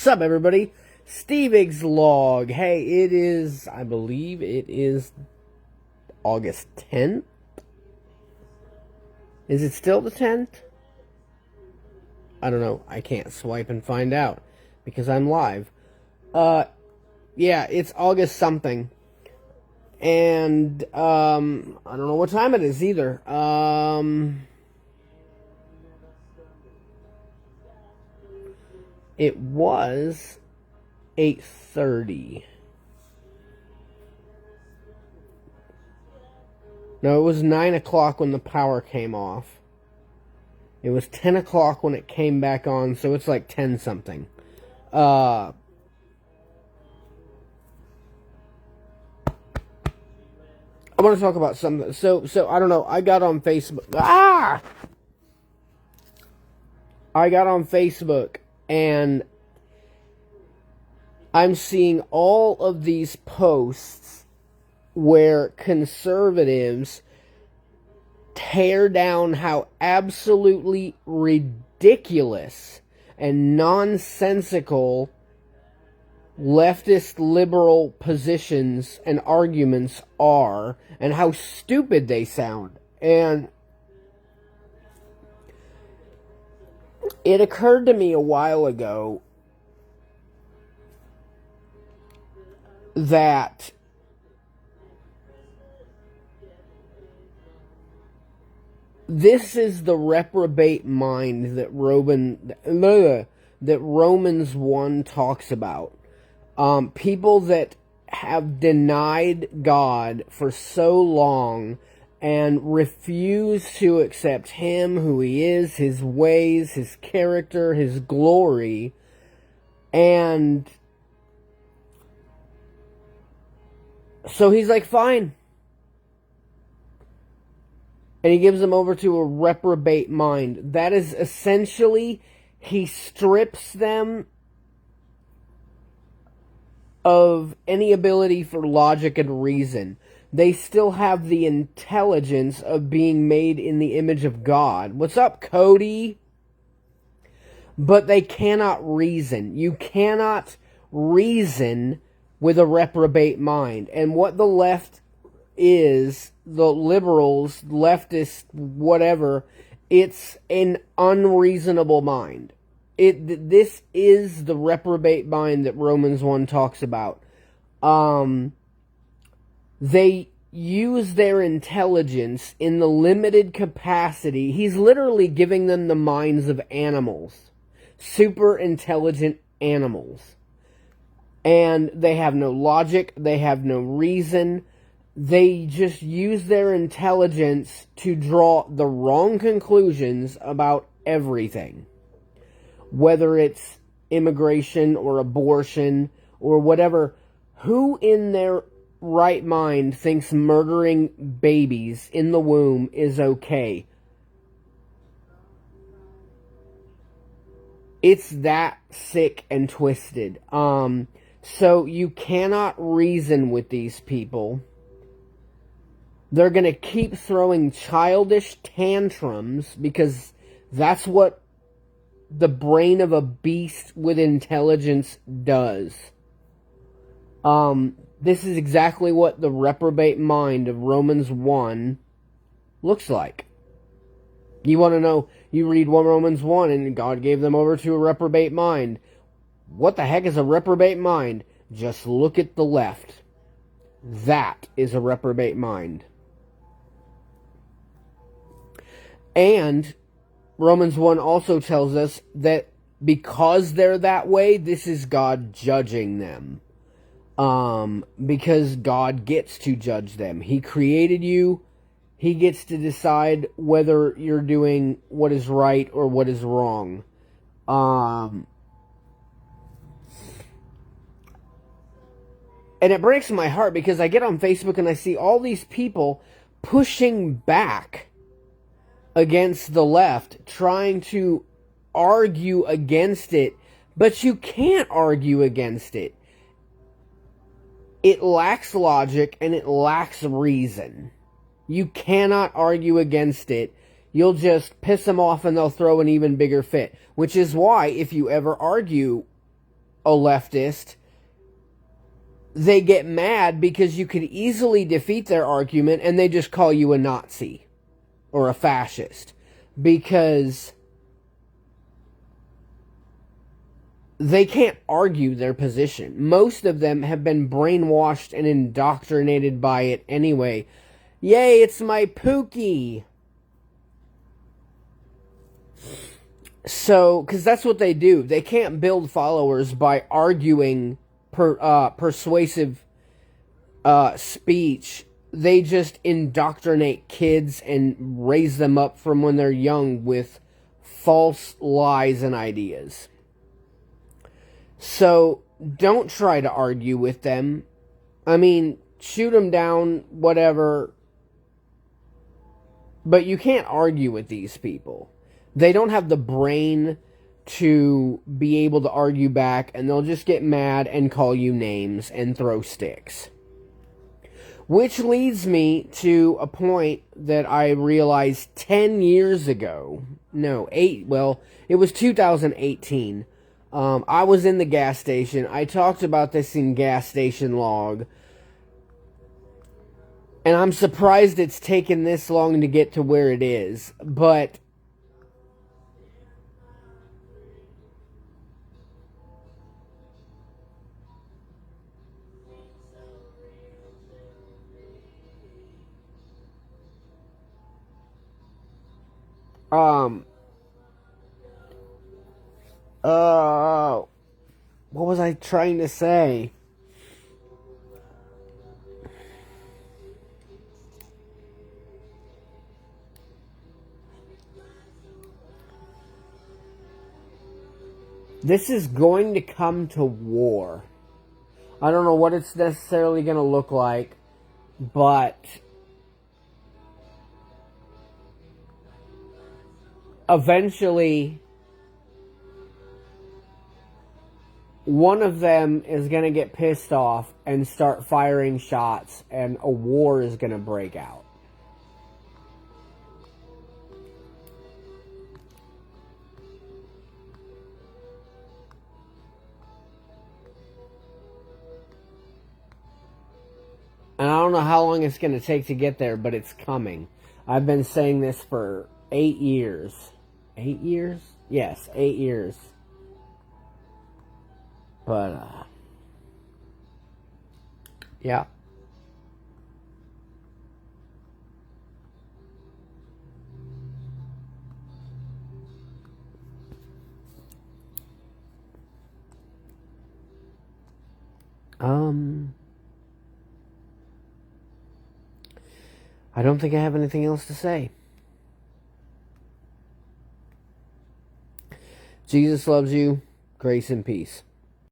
up, everybody? Stevig's log. Hey, it is, I believe it is August 10th? Is it still the 10th? I don't know. I can't swipe and find out because I'm live. Yeah, it's August something. And, I don't know what time it is either. It was 8:30. No, it was 9 o'clock when the power came off. It was 10 o'clock when it came back on, so it's like 10 something. I want to talk about something. So I don't know. I got on Facebook. I got on Facebook, and I'm seeing all of these posts where conservatives tear down how absolutely ridiculous and nonsensical leftist liberal positions and arguments are, and how stupid they sound. And it occurred to me a while ago that this is the reprobate mind that Romans 1 talks about. People that have denied God for so long and refuse to accept Him, who He is, His ways, His character, His glory, and so He's like, fine. And He gives them over to a reprobate mind. That is essentially, He strips them of any ability for logic and reason. They still have the intelligence of being made in the image of God. What's up, Cody? But they cannot reason. You cannot reason with a reprobate mind. And what the left is, the liberals, leftists, whatever, it's an unreasonable mind. This is the reprobate mind that Romans 1 talks about. They use their intelligence in the limited capacity. He's literally giving them the minds of animals. Super intelligent animals. And they have no logic. They have no reason. They just use their intelligence to draw the wrong conclusions about everything. Whether it's immigration or abortion or whatever. Who in their right mind thinks murdering babies in the womb is okay? It's that sick and twisted. So you cannot reason with these people. They're going to keep throwing childish tantrums because that's what the brain of a beast with intelligence does. This is exactly what the reprobate mind of Romans 1 looks like. You want to know, you read Romans 1 and God gave them over to a reprobate mind. What the heck is a reprobate mind? Just look at the left. That is a reprobate mind. And Romans 1 also tells us that because they're that way, this is God judging them. Because God gets to judge them. He created you. He gets to decide whether you're doing what is right or what is wrong. And it breaks my heart because I get on Facebook and I see all these people pushing back against the left, trying to argue against it, but you can't argue against it. It lacks logic and it lacks reason. You cannot argue against it. You'll just piss them off and they'll throw an even bigger fit. Which is why if you ever argue a leftist, they get mad because you could easily defeat their argument and they just call you a Nazi or a fascist because they can't argue their position. Most of them have been brainwashed and indoctrinated by it anyway. Yay, it's my Pookie. So, because that's what they do. They can't build followers by arguing persuasive speech. They just indoctrinate kids and raise them up from when they're young with false lies and ideas. So, don't try to argue with them. I mean, shoot them down, whatever. But you can't argue with these people. They don't have the brain to be able to argue back, and they'll just get mad and call you names and throw sticks. Which leads me to a point that I realized 10 years ago. No, 8, well, it was 2018. I was in the gas station. I talked about this in Gas Station Log. And I'm surprised it's taken this long to get to where it is. But what was I trying to say? This is going to come to war. I don't know what it's necessarily going to look like, but eventually one of them is going to get pissed off and start firing shots, and a war is going to break out. And I don't know how long it's going to take to get there, but it's coming. I've been saying this for 8 years. 8 years? Yes, 8 years. But, yeah. I don't think I have anything else to say. Jesus loves you. Grace and peace.